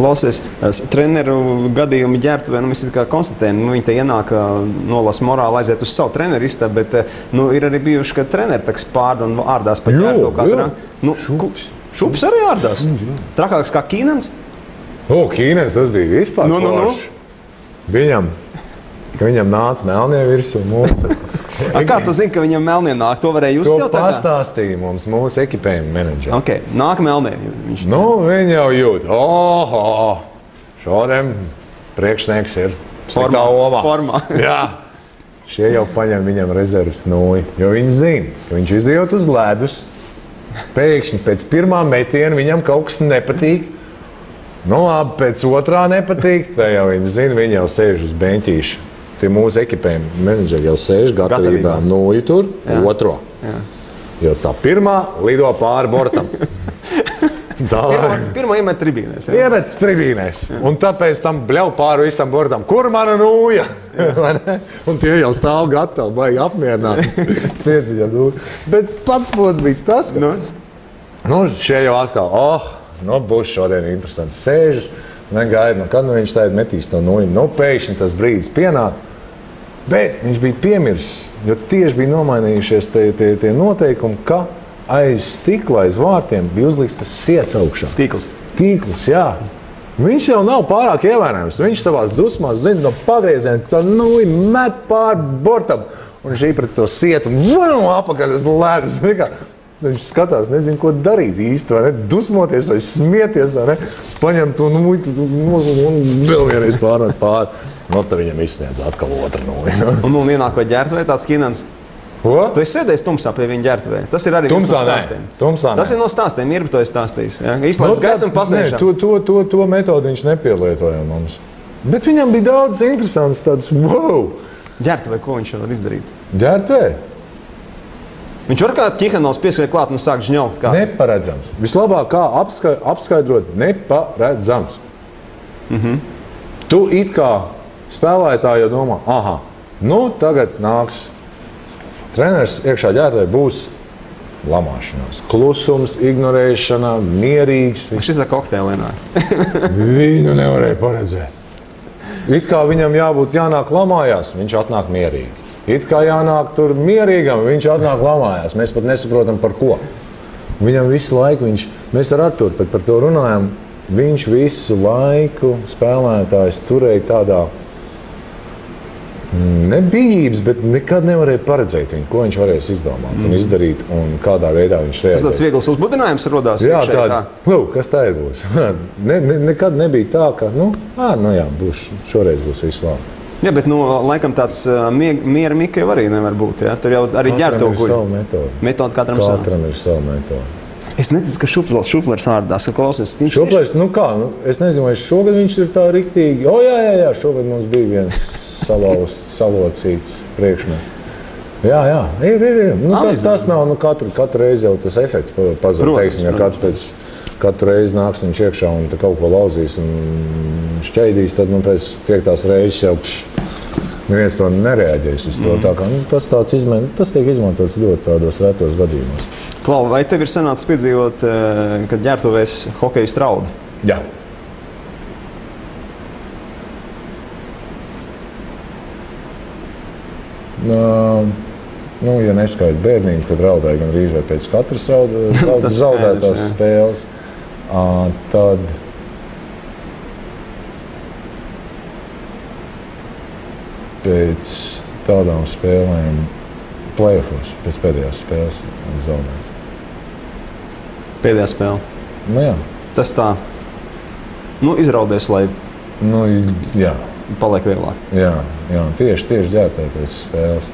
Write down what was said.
Klausies, treneru gadījumi ģērbtuvē, mēs kā konstatējam, viņi te ienāk, nolasa morāli, aiziet uz savu treneru istabu, bet ir arī bijuši, ka treneri taks pārd un ārdās pa ģērbtuvu katrā. Šups arī ārdās? Trakāks kā Kīnens? Kīnens, tas bija vispār forši. Viņam nāca melnie virsū mūsu. Kā tu zini, ka viņam melnie nāk? To varēja just jau tagad? To pastāstīja mums mūsu ekipējuma menedžeri. Ok, nāk melnie. Viņi jau jūt. Šodien priekšnieks ir sliktā omā. Formā. Jā. Šie jau paņem viņam rezerves nūju, jo viņi zina, ka viņš izjūt uz ledus. Pēkšņi pēc pirmā metiena viņam kaut kas nepatīk. Labi, pēc otrā nepatīk. Tā jau viņi zina, viņi jau sēž uz beņķīša. Tie mūsu ekipējumi menedžeri jau sēž gatavībā nūju tur, otro. Jā. Jo tā pirmā lido pāri bortam. Pirmā iemet tribīnēs. Iemet tribīnēs. Un tāpēc tam bļauj pāri visam bortam. Kur mana nūja? Un tie jau stāv gatavi, baigi apmierināt. Sniedz viņam nūju. Bet pats pos bija tas, ka šie jau atkal, būs šodien interesanti. Sēž, negaida, kad viņš tādi metīs to nūju. Pēkšņi tas brīdis pienāk. Bet viņš bija piemirsis, jo tieši bija nomainījušies tie noteikumi, ka aiz stikla, aiz vārtiem bija uzlikts tas siets augšā. Tīkls, jā. Viņš jau nav pārāk ievērojams. Viņš savās dusmās zina no pagrieziena, ka tā nūja met pāri bortam. Un viņš pret to sietu un apakaļ uz ledus. Viņš skatās, nezinu, ko darīt īsti, vai ne? Dusmoties vai smieties, vai ne? Paņem to nūju un vēl vienreiz pārmet pāri. Tad viņam izsniedz atkal otru nūju. Un ienāk vai ģērbtuvē tāds Kīnens? Tu esi sēdējis tumsā pie viņa ģērbtuvē. Tas ir arī viens no stāstiem. Tas ir no stāstiem, ir, to es stāstījis. Izslēdz gaisu un pasēžam. To metodu viņš nepielietoja mums. Bet viņam bija daudz interesants tāds, Ģērbtuvē, ko viņš var izdarīt? Ģērbtuvē? Viņš var kā ķihanovs pieskriet klāt un sāk žņaukt kā? Neparedzams. Vislabāk kā apskaidrot neparedzams. Tu it kā spēlētāji jau domā, tagad nāks treneris iekšā ģērbtuvē, būs lamāšanās. Klusums, ignorēšana, mierīgs. Šis ir kokteilēnā. Viņu nevarēja paredzēt. It kā viņam jānāk lamājās, viņš atnāk mierīgi. It kā jānāk tur mierīgam, viņš atnāk lamājās. Mēs pat nesaprotam par ko. Viņam visu laiku, mēs ar Arturu pat par to runājam, viņš visu laiku spēlētājs turēja tādā nebijības, bet nekad nevarēja paredzēt viņu, ko viņš varēs izdomāt un izdarīt un kādā veidā viņš reaģēs. Tas tāds viegls uzbudinājums rodās? Jā, kas tā ir būs? Nekad nebija tā, ka, šoreiz būs visu labi. Jā, bet laikam tāds miera Mika arī nevar būt. Ja? Tur jau arī ģērbtuvu guļ. Katram ir savu metodu. Katram ir savu metodu. Es neticu, ka Šuplers ārdās, ka klausies. Šuplers, es nezinu, vai šogad viņš ir tā riktīgi. Jā, šogad mums bija viens salocīts priekšmets. Jā, ir. Tas nav, katru reizi jau tas efekts pazūd. Teiksim, ja katru reizi nāks viņš iekšā un kaut ko lauzīs un šķeidīs, tad pēc 5. reizes jau neviens to nereaģēs uz to. Tā kā, tas tiek izmantots ļoti tādos retos gadījumos. Klau, vai tev ir sanācis piedzīvot, kad ģērbtuvēs hokeja strauda? Jā. Ja neskaita bērnību, kad raudāja gan rīz vai pēc katras zaudētās spēles, tad pēc tādām spēlēm play-offos, pēc pēdējās spēles zaudēts. Pēdējā spēle? Jā. Tas tā, izraudies, lai jā. paliek vieglāk. Jā, tieši ģērbtuvē pēc spēles.